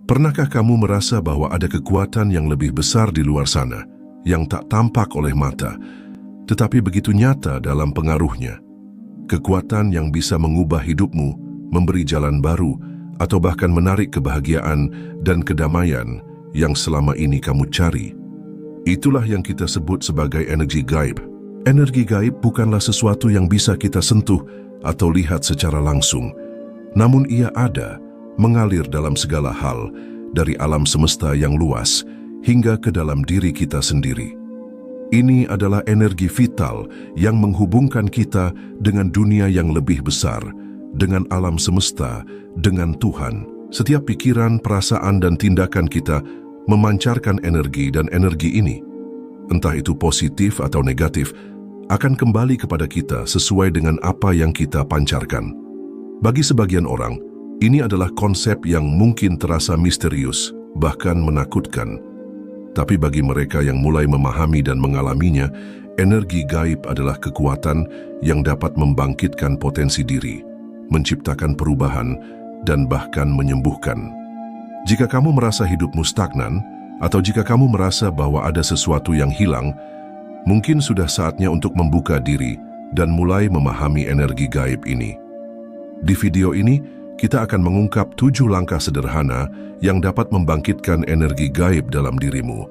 Pernahkah kamu merasa bahwa ada kekuatan yang lebih besar di luar sana, yang tak tampak oleh mata, tetapi begitu nyata dalam pengaruhnya? Kekuatan yang bisa mengubah hidupmu, memberi jalan baru, atau bahkan menarik kebahagiaan dan kedamaian yang selama ini kamu cari. Itulah yang kita sebut sebagai energi gaib. Energi gaib bukanlah sesuatu yang bisa kita sentuh atau lihat secara langsung. Namun ia ada, mengalir dalam segala hal, dari alam semesta yang luas hingga ke dalam diri kita sendiri. Ini adalah energi vital yang menghubungkan kita dengan dunia yang lebih besar, dengan alam semesta, dengan Tuhan. Setiap pikiran, perasaan, dan tindakan kita memancarkan energi, dan energi ini, entah itu positif atau negatif, akan kembali kepada kita sesuai dengan apa yang kita pancarkan. Bagi sebagian orang, ini adalah konsep yang mungkin terasa misterius, bahkan menakutkan. Tapi bagi mereka yang mulai memahami dan mengalaminya, energi gaib adalah kekuatan yang dapat membangkitkan potensi diri, menciptakan perubahan, dan bahkan menyembuhkan. Jika kamu merasa hidupmu stagnan, atau jika kamu merasa bahwa ada sesuatu yang hilang, mungkin sudah saatnya untuk membuka diri dan mulai memahami energi gaib ini. Di video ini, kita akan mengungkap 7 langkah sederhana yang dapat membangkitkan energi gaib dalam dirimu.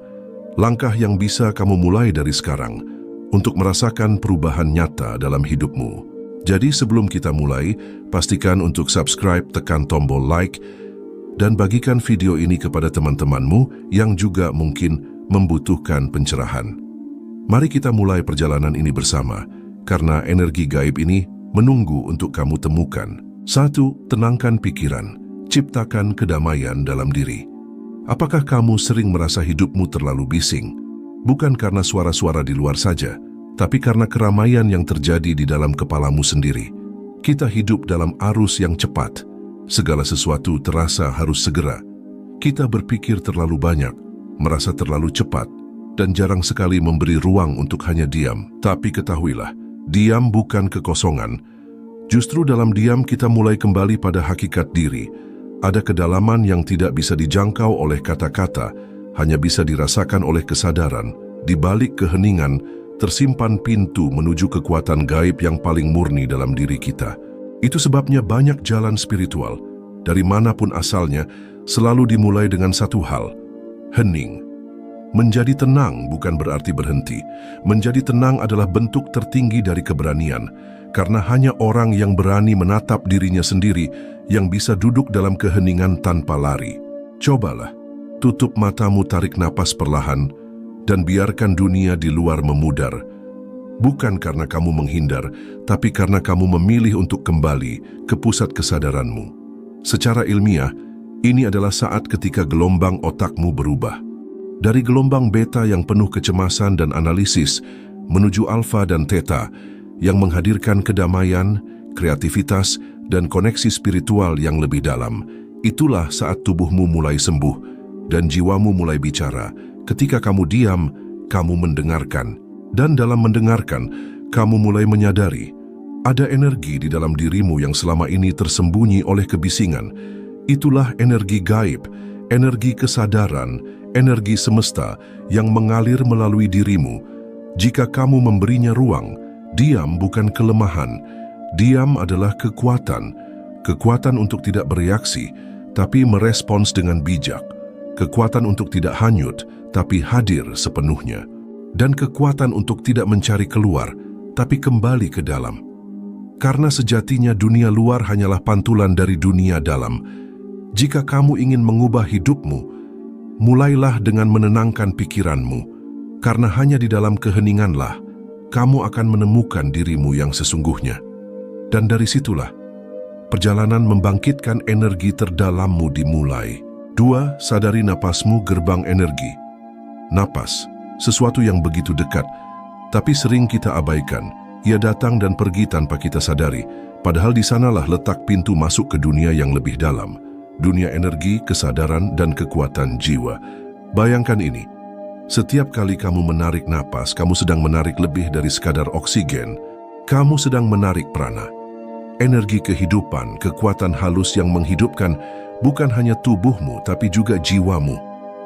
Langkah yang bisa kamu mulai dari sekarang untuk merasakan perubahan nyata dalam hidupmu. Jadi sebelum kita mulai, pastikan untuk subscribe, tekan tombol like, dan bagikan video ini kepada teman-temanmu yang juga mungkin membutuhkan pencerahan. Mari kita mulai perjalanan ini bersama, karena energi gaib ini menunggu untuk kamu temukan. 1. Tenangkan pikiran, ciptakan kedamaian dalam diri. Apakah kamu sering merasa hidupmu terlalu bising? Bukan karena suara-suara di luar saja, tapi karena keramaian yang terjadi di dalam kepalamu sendiri. Kita hidup dalam arus yang cepat. Segala sesuatu terasa harus segera. Kita berpikir terlalu banyak, merasa terlalu cepat, dan jarang sekali memberi ruang untuk hanya diam. Tapi ketahuilah, diam bukan kekosongan. Justru dalam diam kita mulai kembali pada hakikat diri. Ada kedalaman yang tidak bisa dijangkau oleh kata-kata, hanya bisa dirasakan oleh kesadaran. Di balik keheningan, tersimpan pintu menuju kekuatan gaib yang paling murni dalam diri kita. Itu sebabnya banyak jalan spiritual, dari manapun asalnya, selalu dimulai dengan satu hal: hening. Menjadi tenang bukan berarti berhenti. Menjadi tenang adalah bentuk tertinggi dari keberanian. Karena hanya orang yang berani menatap dirinya sendiri yang bisa duduk dalam keheningan tanpa lari. Cobalah, tutup matamu, tarik napas perlahan, dan biarkan dunia di luar memudar. Bukan karena kamu menghindar, tapi karena kamu memilih untuk kembali ke pusat kesadaranmu. Secara ilmiah, ini adalah saat ketika gelombang otakmu berubah. Dari gelombang beta yang penuh kecemasan dan analisis, menuju alfa dan theta, yang menghadirkan kedamaian, kreativitas, dan koneksi spiritual yang lebih dalam. Itulah saat tubuhmu mulai sembuh dan jiwamu mulai bicara. Ketika kamu diam, kamu mendengarkan. Dan dalam mendengarkan, kamu mulai menyadari ada energi di dalam dirimu yang selama ini tersembunyi oleh kebisingan. Itulah energi gaib, energi kesadaran, energi semesta yang mengalir melalui dirimu. Jika kamu memberinya ruang, diam bukan kelemahan. Diam adalah kekuatan. Kekuatan untuk tidak bereaksi, tapi merespons dengan bijak. Kekuatan untuk tidak hanyut, tapi hadir sepenuhnya. Dan kekuatan untuk tidak mencari keluar, tapi kembali ke dalam. Karena sejatinya dunia luar hanyalah pantulan dari dunia dalam. Jika kamu ingin mengubah hidupmu, mulailah dengan menenangkan pikiranmu. Karena hanya di dalam keheninganlah kamu akan menemukan dirimu yang sesungguhnya. Dan dari situlah, perjalanan membangkitkan energi terdalammu dimulai. 2. Sadari napasmu, gerbang energi. Napas, sesuatu yang begitu dekat, tapi sering kita abaikan. Ia datang dan pergi tanpa kita sadari, padahal di sanalah letak pintu masuk ke dunia yang lebih dalam. Dunia energi, kesadaran, dan kekuatan jiwa. Bayangkan ini. Setiap kali kamu menarik napas, kamu sedang menarik lebih dari sekadar oksigen. Kamu sedang menarik prana. Energi kehidupan, kekuatan halus yang menghidupkan Bukan hanya tubuhmu, tapi juga jiwamu.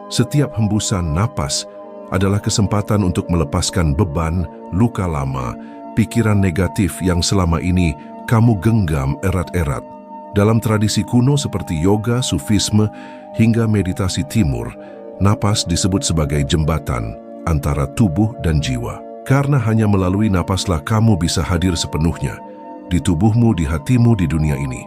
Setiap hembusan napas adalah kesempatan untuk melepaskan beban, luka lama, pikiran negatif yang selama ini kamu genggam erat-erat. Dalam tradisi kuno seperti yoga, sufisme, hingga meditasi timur, napas disebut sebagai jembatan antara tubuh dan jiwa. Karena hanya melalui napaslah kamu bisa hadir sepenuhnya di tubuhmu, di hatimu, di dunia ini.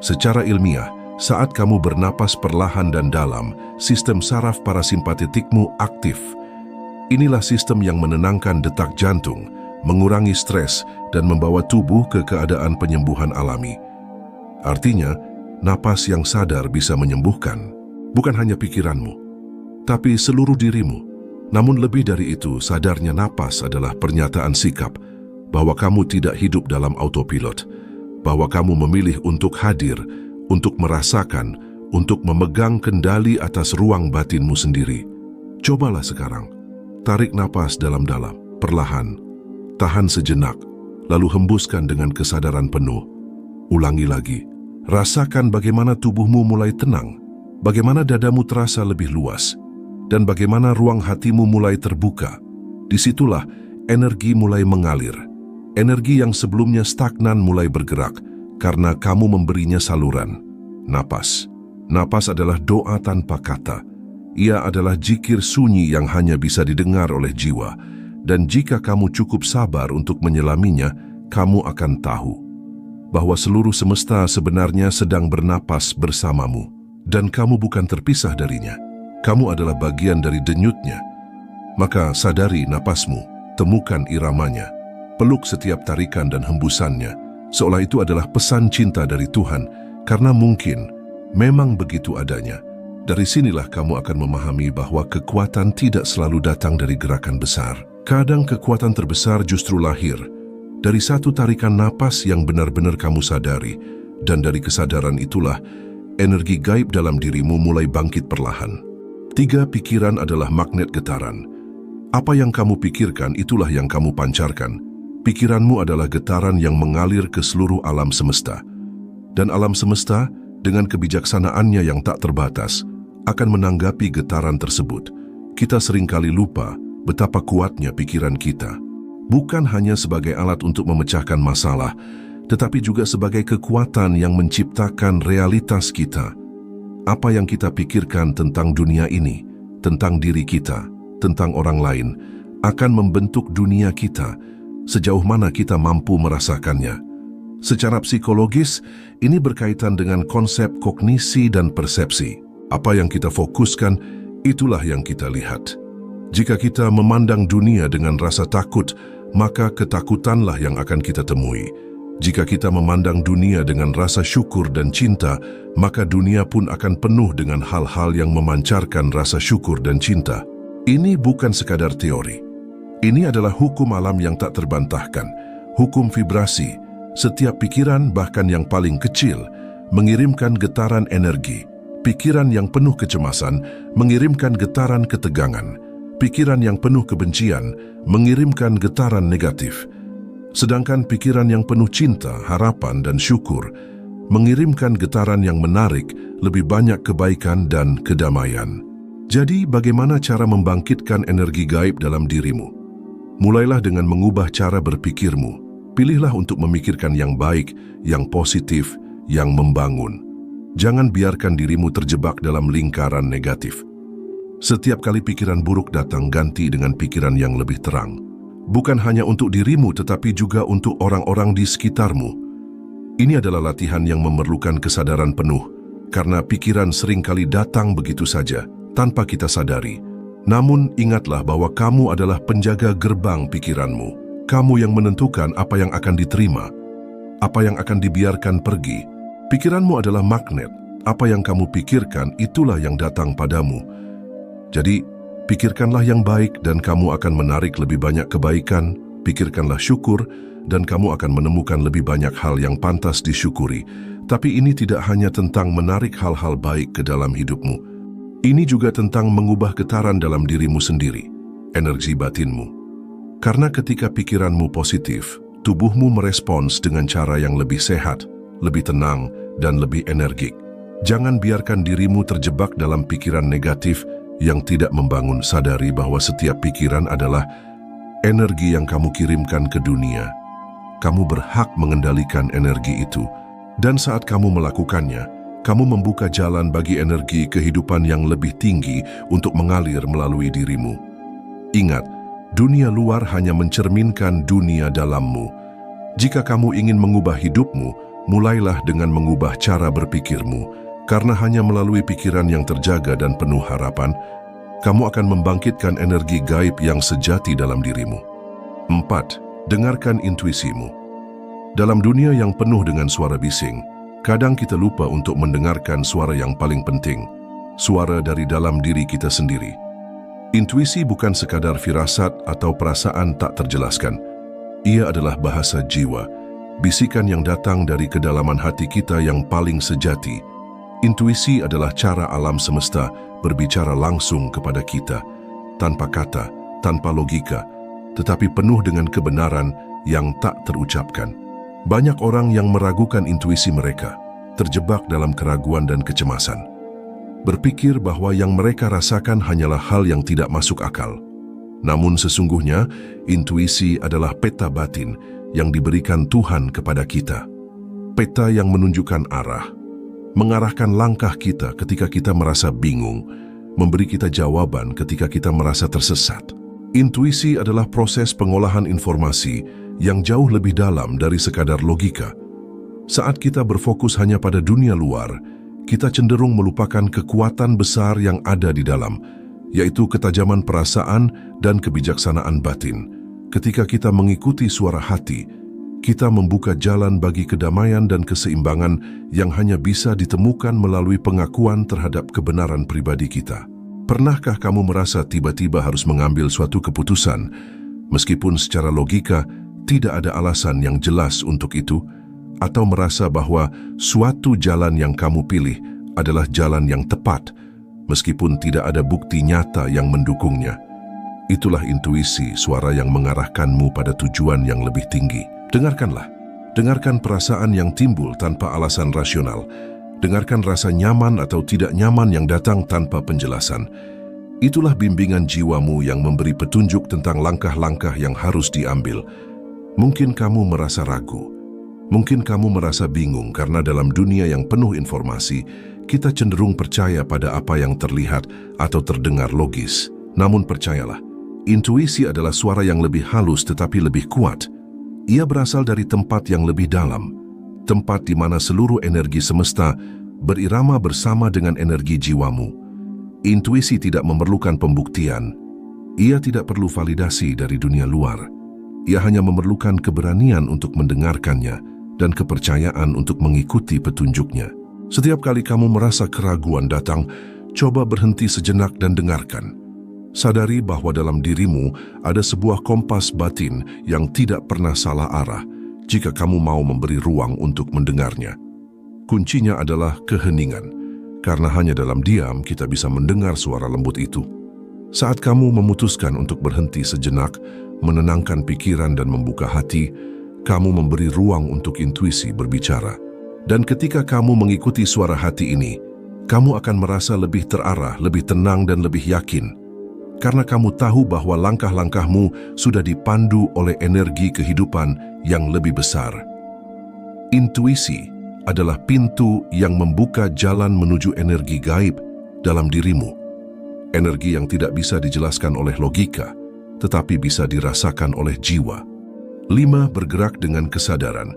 Secara ilmiah, saat kamu bernapas perlahan dan dalam, sistem saraf parasimpatetikmu aktif. Inilah sistem yang menenangkan detak jantung, mengurangi stres, dan membawa tubuh ke keadaan penyembuhan alami. Artinya, napas yang sadar bisa menyembuhkan bukan hanya pikiranmu, tapi seluruh dirimu. Namun lebih dari itu, sadarnya napas adalah pernyataan sikap bahwa kamu tidak hidup dalam autopilot, bahwa kamu memilih untuk hadir, untuk merasakan, untuk memegang kendali atas ruang batinmu sendiri. Cobalah sekarang, tarik napas dalam-dalam, perlahan, tahan sejenak, lalu hembuskan dengan kesadaran penuh. Ulangi lagi, rasakan bagaimana tubuhmu mulai tenang, bagaimana dadamu terasa lebih luas, dan bagaimana ruang hatimu mulai terbuka. Disitulah energi mulai mengalir. Energi yang sebelumnya stagnan mulai bergerak, karena kamu memberinya saluran. Napas. Napas adalah doa tanpa kata. Ia adalah zikir sunyi yang hanya bisa didengar oleh jiwa. Dan jika kamu cukup sabar untuk menyelaminya, kamu akan tahu bahwa seluruh semesta sebenarnya sedang bernapas bersamamu. Dan kamu bukan terpisah darinya. Kamu adalah bagian dari denyutnya. Maka sadari napasmu, temukan iramanya. Peluk setiap tarikan dan hembusannya, seolah itu adalah pesan cinta dari Tuhan, karena mungkin memang begitu adanya. Dari sinilah kamu akan memahami bahwa kekuatan tidak selalu datang dari gerakan besar. Kadang kekuatan terbesar justru lahir dari satu tarikan napas yang benar-benar kamu sadari, dan dari kesadaran itulah energi gaib dalam dirimu mulai bangkit perlahan. 3 pikiran adalah magnet getaran. Apa yang kamu pikirkan, itulah yang kamu pancarkan. Pikiranmu adalah getaran yang mengalir ke seluruh alam semesta. Dan alam semesta, dengan kebijaksanaannya yang tak terbatas, akan menanggapi getaran tersebut. Kita seringkali lupa betapa kuatnya pikiran kita. Bukan hanya sebagai alat untuk memecahkan masalah, tetapi juga sebagai kekuatan yang menciptakan realitas kita. Apa yang kita pikirkan tentang dunia ini, tentang diri kita, tentang orang lain, akan membentuk dunia kita. Sejauh mana kita mampu merasakannya. Secara psikologis, ini berkaitan dengan konsep kognisi dan persepsi. Apa yang kita fokuskan, itulah yang kita lihat. Jika kita memandang dunia dengan rasa takut, maka ketakutanlah yang akan kita temui. Jika kita memandang dunia dengan rasa syukur dan cinta, maka dunia pun akan penuh dengan hal-hal yang memancarkan rasa syukur dan cinta. Ini bukan sekadar teori. Ini adalah hukum alam yang tak terbantahkan, hukum vibrasi. Setiap pikiran, bahkan yang paling kecil, mengirimkan getaran energi. Pikiran yang penuh kecemasan mengirimkan getaran ketegangan. Pikiran yang penuh kebencian mengirimkan getaran negatif. Sedangkan pikiran yang penuh cinta, harapan, dan syukur mengirimkan getaran yang menarik, lebih banyak kebaikan dan kedamaian. Jadi, bagaimana cara membangkitkan energi gaib dalam dirimu? Mulailah dengan mengubah cara berpikirmu. Pilihlah untuk memikirkan yang baik, yang positif, yang membangun. Jangan biarkan dirimu terjebak dalam lingkaran negatif. Setiap kali pikiran buruk datang, ganti dengan pikiran yang lebih terang. Bukan hanya untuk dirimu, tetapi juga untuk orang-orang di sekitarmu. Ini adalah latihan yang memerlukan kesadaran penuh, karena pikiran seringkali datang begitu saja, tanpa kita sadari. Namun ingatlah bahwa kamu adalah penjaga gerbang pikiranmu. Kamu yang menentukan apa yang akan diterima, apa yang akan dibiarkan pergi. Pikiranmu adalah magnet. Apa yang kamu pikirkan, itulah yang datang padamu. Jadi, pikirkanlah yang baik dan kamu akan menarik lebih banyak kebaikan. Pikirkanlah syukur dan kamu akan menemukan lebih banyak hal yang pantas disyukuri. Tapi ini tidak hanya tentang menarik hal-hal baik ke dalam hidupmu. Ini juga tentang mengubah getaran dalam dirimu sendiri, energi batinmu. Karena ketika pikiranmu positif, tubuhmu merespons dengan cara yang lebih sehat, lebih tenang, dan lebih energik. Jangan biarkan dirimu terjebak dalam pikiran negatif yang tidak membangun. Sadari bahwa setiap pikiran adalah energi yang kamu kirimkan ke dunia. Kamu berhak mengendalikan energi itu. Dan saat kamu melakukannya, kamu membuka jalan bagi energi kehidupan yang lebih tinggi untuk mengalir melalui dirimu. Ingat, dunia luar hanya mencerminkan dunia dalammu. Jika kamu ingin mengubah hidupmu, mulailah dengan mengubah cara berpikirmu, karena hanya melalui pikiran yang terjaga dan penuh harapan, kamu akan membangkitkan energi gaib yang sejati dalam dirimu. 4. Dengarkan intuisimu. Dalam dunia yang penuh dengan suara bising, kadang kita lupa untuk mendengarkan suara yang paling penting, suara dari dalam diri kita sendiri. Intuisi bukan sekadar firasat atau perasaan tak terjelaskan. Ia adalah bahasa jiwa, bisikan yang datang dari kedalaman hati kita yang paling sejati. Intuisi adalah cara alam semesta berbicara langsung kepada kita, tanpa kata, tanpa logika, tetapi penuh dengan kebenaran yang tak terucapkan. Banyak orang yang meragukan intuisi mereka, terjebak dalam keraguan dan kecemasan. Berpikir bahwa yang mereka rasakan hanyalah hal yang tidak masuk akal. Namun sesungguhnya, intuisi adalah peta batin yang diberikan Tuhan kepada kita. Peta yang menunjukkan arah, mengarahkan langkah kita ketika kita merasa bingung, memberi kita jawaban ketika kita merasa tersesat. Intuisi adalah proses pengolahan informasi yang jauh lebih dalam dari sekadar logika. Saat kita berfokus hanya pada dunia luar, kita cenderung melupakan kekuatan besar yang ada di dalam, yaitu ketajaman perasaan dan kebijaksanaan batin. Ketika kita mengikuti suara hati, kita membuka jalan bagi kedamaian dan keseimbangan yang hanya bisa ditemukan melalui pengakuan terhadap kebenaran pribadi kita. Pernahkah kamu merasa tiba-tiba harus mengambil suatu keputusan, meskipun secara logika tidak ada alasan yang jelas untuk itu, atau merasa bahwa suatu jalan yang kamu pilih adalah jalan yang tepat, meskipun tidak ada bukti nyata yang mendukungnya? Itulah intuisi, suara yang mengarahkanmu pada tujuan yang lebih tinggi. Dengarkanlah. Dengarkan perasaan yang timbul tanpa alasan rasional. Dengarkan rasa nyaman atau tidak nyaman yang datang tanpa penjelasan. Itulah bimbingan jiwamu yang memberi petunjuk tentang langkah-langkah yang harus diambil. Mungkin kamu merasa ragu. Mungkin kamu merasa bingung karena dalam dunia yang penuh informasi, kita cenderung percaya pada apa yang terlihat atau terdengar logis. Namun percayalah, intuisi adalah suara yang lebih halus tetapi lebih kuat. Ia berasal dari tempat yang lebih dalam, tempat di mana seluruh energi semesta berirama bersama dengan energi jiwamu. Intuisi tidak memerlukan pembuktian. Ia tidak perlu validasi dari dunia luar. Ia hanya memerlukan keberanian untuk mendengarkannya dan kepercayaan untuk mengikuti petunjuknya. Setiap kali kamu merasa keraguan datang, coba berhenti sejenak dan dengarkan. Sadari bahwa dalam dirimu ada sebuah kompas batin yang tidak pernah salah arah jika kamu mau memberi ruang untuk mendengarnya. Kuncinya adalah keheningan, karena hanya dalam diam kita bisa mendengar suara lembut itu. Saat kamu memutuskan untuk berhenti sejenak, menenangkan pikiran dan membuka hati, kamu memberi ruang untuk intuisi berbicara. Dan ketika kamu mengikuti suara hati ini, kamu akan merasa lebih terarah, lebih tenang dan lebih yakin. Karena kamu tahu bahwa langkah-langkahmu sudah dipandu oleh energi kehidupan yang lebih besar. Intuisi adalah pintu yang membuka jalan menuju energi gaib dalam dirimu. Energi yang tidak bisa dijelaskan oleh logika, tetapi bisa dirasakan oleh jiwa. 5. Bergerak dengan kesadaran.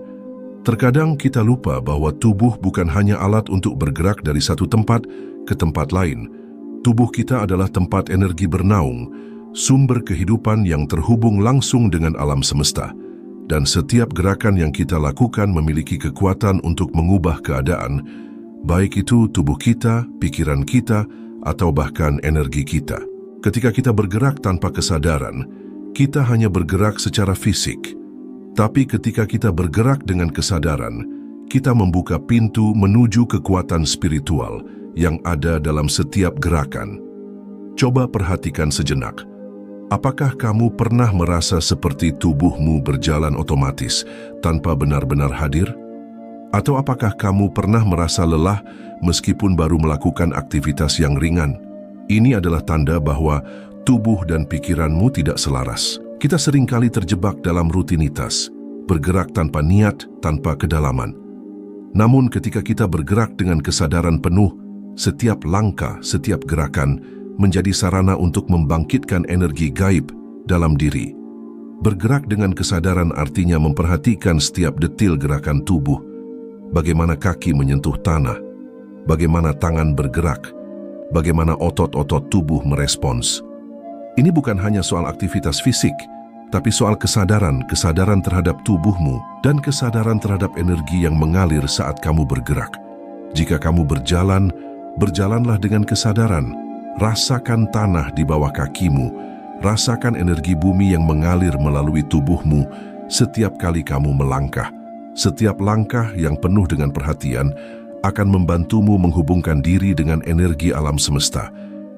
Terkadang kita lupa bahwa tubuh bukan hanya alat untuk bergerak dari satu tempat ke tempat lain. Tubuh kita adalah tempat energi bernaung, sumber kehidupan yang terhubung langsung dengan alam semesta. Dan setiap gerakan yang kita lakukan memiliki kekuatan untuk mengubah keadaan, baik itu tubuh kita, pikiran kita, atau bahkan energi kita. Ketika kita bergerak tanpa kesadaran, kita hanya bergerak secara fisik. Tapi ketika kita bergerak dengan kesadaran, kita membuka pintu menuju kekuatan spiritual yang ada dalam setiap gerakan. Coba perhatikan sejenak. Apakah kamu pernah merasa seperti tubuhmu berjalan otomatis tanpa benar-benar hadir? Atau apakah kamu pernah merasa lelah meskipun baru melakukan aktivitas yang ringan? Ini adalah tanda bahwa tubuh dan pikiranmu tidak selaras. Kita seringkali terjebak dalam rutinitas, bergerak tanpa niat, tanpa kedalaman. Namun ketika kita bergerak dengan kesadaran penuh, setiap langkah, setiap gerakan menjadi sarana untuk membangkitkan energi gaib dalam diri. Bergerak dengan kesadaran artinya memperhatikan setiap detil gerakan tubuh, bagaimana kaki menyentuh tanah, bagaimana tangan bergerak, bagaimana otot-otot tubuh merespons. Ini bukan hanya soal aktivitas fisik, tapi soal kesadaran terhadap tubuhmu dan kesadaran terhadap energi yang mengalir saat kamu bergerak. Jika kamu berjalan, berjalanlah dengan kesadaran. Rasakan tanah di bawah kakimu, rasakan energi bumi yang mengalir melalui tubuhmu setiap kali kamu melangkah. Setiap langkah yang penuh dengan perhatian akan membantumu menghubungkan diri dengan energi alam semesta.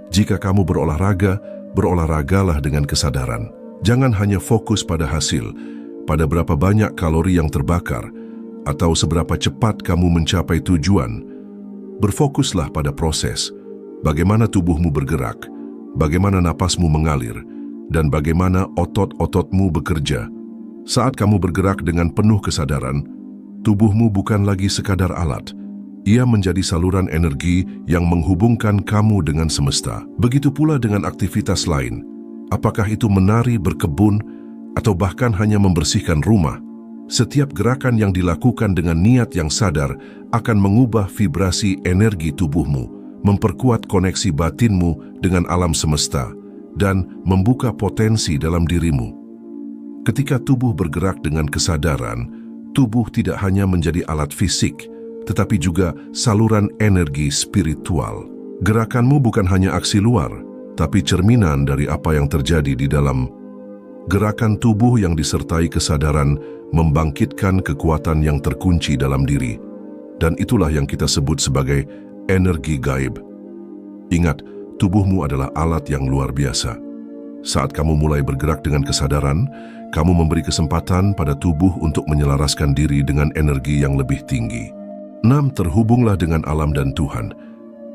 Jika kamu berolahraga, berolahragalah dengan kesadaran. Jangan hanya fokus pada hasil, pada berapa banyak kalori yang terbakar, atau seberapa cepat kamu mencapai tujuan. Berfokuslah pada proses, bagaimana tubuhmu bergerak, bagaimana napasmu mengalir, dan bagaimana otot-ototmu bekerja. Saat kamu bergerak dengan penuh kesadaran, tubuhmu bukan lagi sekadar alat. Ia menjadi saluran energi yang menghubungkan kamu dengan semesta. Begitu pula dengan aktivitas lain. Apakah itu menari, berkebun, atau bahkan hanya membersihkan rumah? Setiap gerakan yang dilakukan dengan niat yang sadar akan mengubah vibrasi energi tubuhmu, memperkuat koneksi batinmu dengan alam semesta, dan membuka potensi dalam dirimu. Ketika tubuh bergerak dengan kesadaran, tubuh tidak hanya menjadi alat fisik, tetapi juga saluran energi spiritual. Gerakanmu bukan hanya aksi luar, tapi cerminan dari apa yang terjadi di dalam. Gerakan tubuh yang disertai kesadaran membangkitkan kekuatan yang terkunci dalam diri, dan itulah yang kita sebut sebagai energi gaib. Ingat, tubuhmu adalah alat yang luar biasa. Saat kamu mulai bergerak dengan kesadaran, kamu memberi kesempatan pada tubuh untuk menyelaraskan diri dengan energi yang lebih tinggi. 6. Terhubunglah dengan alam dan Tuhan.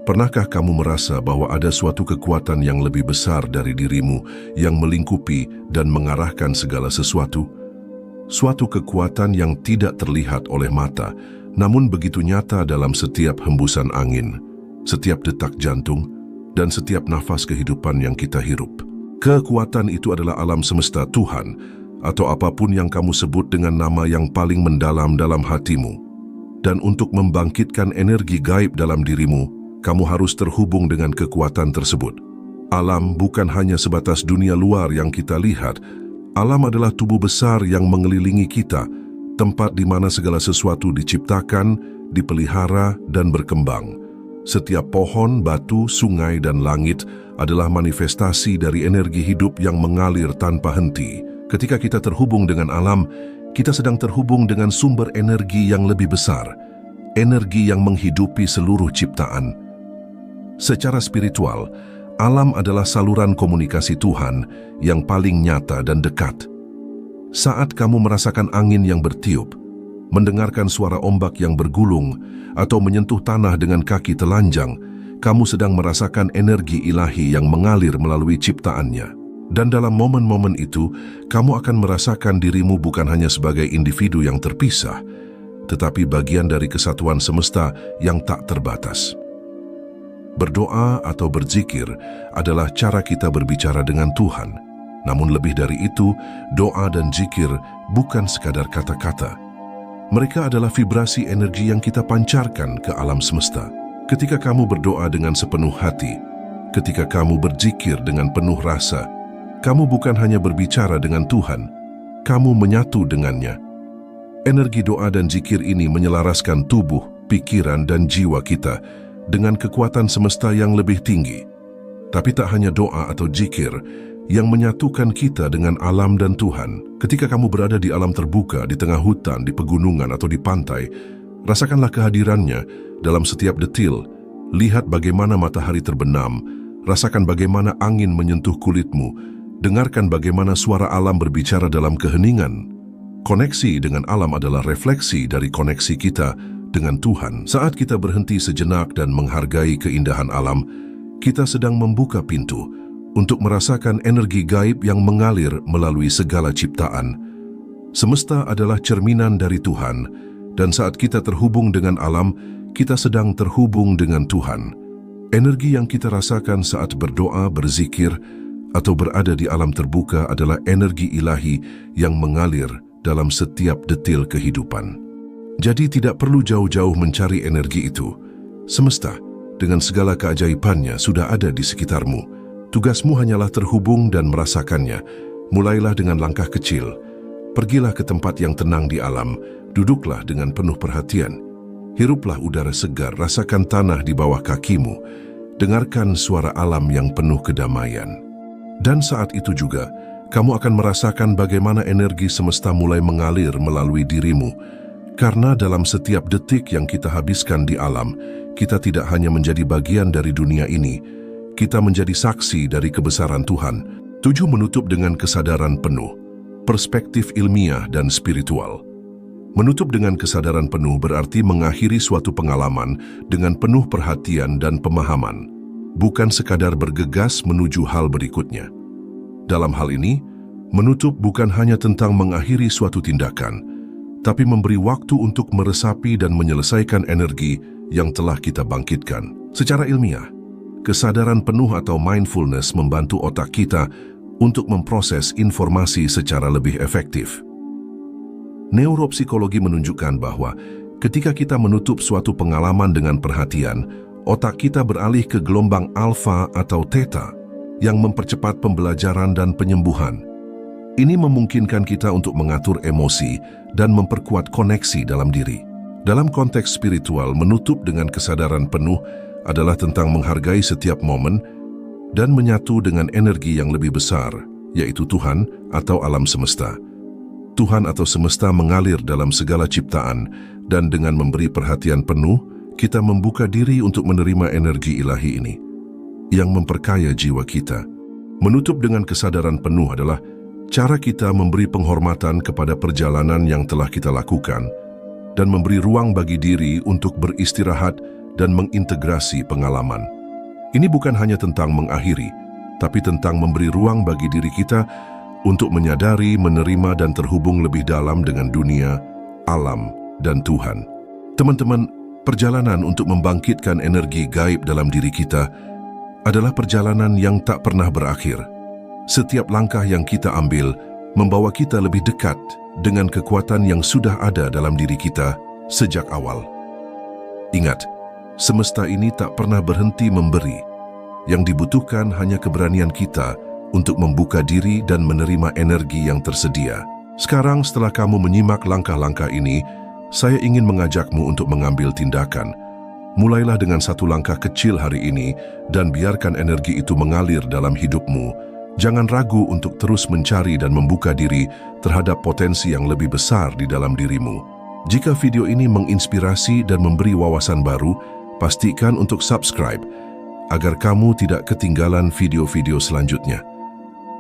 Pernahkah kamu merasa bahwa ada suatu kekuatan yang lebih besar dari dirimu yang melingkupi dan mengarahkan segala sesuatu? Suatu kekuatan yang tidak terlihat oleh mata, namun begitu nyata dalam setiap hembusan angin, setiap detak jantung, dan setiap nafas kehidupan yang kita hirup. Kekuatan itu adalah alam semesta Tuhan, atau apapun yang kamu sebut dengan nama yang paling mendalam dalam hatimu. Dan untuk membangkitkan energi gaib dalam dirimu, kamu harus terhubung dengan kekuatan tersebut. Alam bukan hanya sebatas dunia luar yang kita lihat. Alam adalah tubuh besar yang mengelilingi kita, tempat di mana segala sesuatu diciptakan, dipelihara, dan berkembang. Setiap pohon, batu, sungai, dan langit adalah manifestasi dari energi hidup yang mengalir tanpa henti. Ketika kita terhubung dengan alam, kita sedang terhubung dengan sumber energi yang lebih besar, energi yang menghidupi seluruh ciptaan. Secara spiritual, alam adalah saluran komunikasi Tuhan yang paling nyata dan dekat. Saat kamu merasakan angin yang bertiup, mendengarkan suara ombak yang bergulung, atau menyentuh tanah dengan kaki telanjang, kamu sedang merasakan energi ilahi yang mengalir melalui ciptaannya. Dan dalam momen-momen itu, kamu akan merasakan dirimu bukan hanya sebagai individu yang terpisah, tetapi bagian dari kesatuan semesta yang tak terbatas. Berdoa atau berzikir adalah cara kita berbicara dengan Tuhan. Namun lebih dari itu, doa dan zikir bukan sekadar kata-kata. Mereka adalah vibrasi energi yang kita pancarkan ke alam semesta. Ketika kamu berdoa dengan sepenuh hati, ketika kamu berzikir dengan penuh rasa, kamu bukan hanya berbicara dengan Tuhan, kamu menyatu dengannya. Energi doa dan zikir ini menyelaraskan tubuh, pikiran, dan jiwa kita dengan kekuatan semesta yang lebih tinggi. Tapi tak hanya doa atau zikir yang menyatukan kita dengan alam dan Tuhan. Ketika kamu berada di alam terbuka, di tengah hutan, di pegunungan, atau di pantai, rasakanlah kehadirannya dalam setiap detil. Lihat bagaimana matahari terbenam, rasakan bagaimana angin menyentuh kulitmu, dengarkan bagaimana suara alam berbicara dalam keheningan. Koneksi dengan alam adalah refleksi dari koneksi kita dengan Tuhan. Saat kita berhenti sejenak dan menghargai keindahan alam, kita sedang membuka pintu untuk merasakan energi gaib yang mengalir melalui segala ciptaan. Semesta adalah cerminan dari Tuhan, dan saat kita terhubung dengan alam, kita sedang terhubung dengan Tuhan. Energi yang kita rasakan saat berdoa, berzikir, atau berada di alam terbuka adalah energi ilahi yang mengalir dalam setiap detil kehidupan. Jadi tidak perlu jauh-jauh mencari energi itu. Semesta, dengan segala keajaibannya, sudah ada di sekitarmu. Tugasmu hanyalah terhubung dan merasakannya. Mulailah dengan langkah kecil. Pergilah ke tempat yang tenang di alam, duduklah dengan penuh perhatian. Hiruplah udara segar, rasakan tanah di bawah kakimu. Dengarkan suara alam yang penuh kedamaian. Dan saat itu juga, kamu akan merasakan bagaimana energi semesta mulai mengalir melalui dirimu. Karena dalam setiap detik yang kita habiskan di alam, kita tidak hanya menjadi bagian dari dunia ini, kita menjadi saksi dari kebesaran Tuhan. 7. Menutup dengan kesadaran penuh. Perspektif ilmiah dan spiritual. Menutup dengan kesadaran penuh berarti mengakhiri suatu pengalaman dengan penuh perhatian dan pemahaman, bukan sekadar bergegas menuju hal berikutnya. Dalam hal ini, menutup bukan hanya tentang mengakhiri suatu tindakan, tapi memberi waktu untuk meresapi dan menyelesaikan energi yang telah kita bangkitkan. Secara ilmiah, kesadaran penuh atau mindfulness membantu otak kita untuk memproses informasi secara lebih efektif. Neuropsikologi menunjukkan bahwa ketika kita menutup suatu pengalaman dengan perhatian, otak kita beralih ke gelombang alfa atau theta yang mempercepat pembelajaran dan penyembuhan. Ini memungkinkan kita untuk mengatur emosi dan memperkuat koneksi dalam diri. Dalam konteks spiritual, menutup dengan kesadaran penuh adalah tentang menghargai setiap momen dan menyatu dengan energi yang lebih besar, yaitu Tuhan atau alam semesta. Tuhan atau semesta mengalir dalam segala ciptaan, dan dengan memberi perhatian penuh, kita membuka diri untuk menerima energi ilahi ini yang memperkaya jiwa kita. Menutup dengan kesadaran penuh adalah cara kita memberi penghormatan kepada perjalanan yang telah kita lakukan dan memberi ruang bagi diri untuk beristirahat dan mengintegrasi pengalaman. Ini bukan hanya tentang mengakhiri, tapi tentang memberi ruang bagi diri kita untuk menyadari, menerima, dan terhubung lebih dalam dengan dunia, alam, dan Tuhan. Teman-teman, perjalanan untuk membangkitkan energi gaib dalam diri kita adalah perjalanan yang tak pernah berakhir. Setiap langkah yang kita ambil membawa kita lebih dekat dengan kekuatan yang sudah ada dalam diri kita sejak awal. Ingat, semesta ini tak pernah berhenti memberi. Yang dibutuhkan hanya keberanian kita untuk membuka diri dan menerima energi yang tersedia. Sekarang, setelah kamu menyimak langkah-langkah ini, saya ingin mengajakmu untuk mengambil tindakan. Mulailah dengan satu langkah kecil hari ini dan biarkan energi itu mengalir dalam hidupmu. Jangan ragu untuk terus mencari dan membuka diri terhadap potensi yang lebih besar di dalam dirimu. Jika video ini menginspirasi dan memberi wawasan baru, pastikan untuk subscribe agar kamu tidak ketinggalan video-video selanjutnya.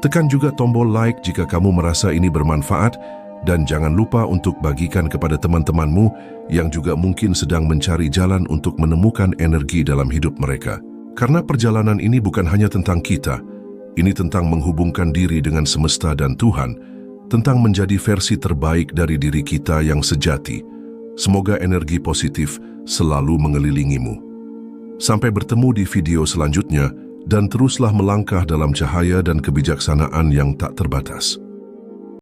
Tekan juga tombol like jika kamu merasa ini bermanfaat, dan jangan lupa untuk bagikan kepada teman-temanmu yang juga mungkin sedang mencari jalan untuk menemukan energi dalam hidup mereka. Karena perjalanan ini bukan hanya tentang kita, ini tentang menghubungkan diri dengan semesta dan Tuhan, tentang menjadi versi terbaik dari diri kita yang sejati. Semoga energi positif selalu mengelilingimu. Sampai bertemu di video selanjutnya, dan teruslah melangkah dalam cahaya dan kebijaksanaan yang tak terbatas.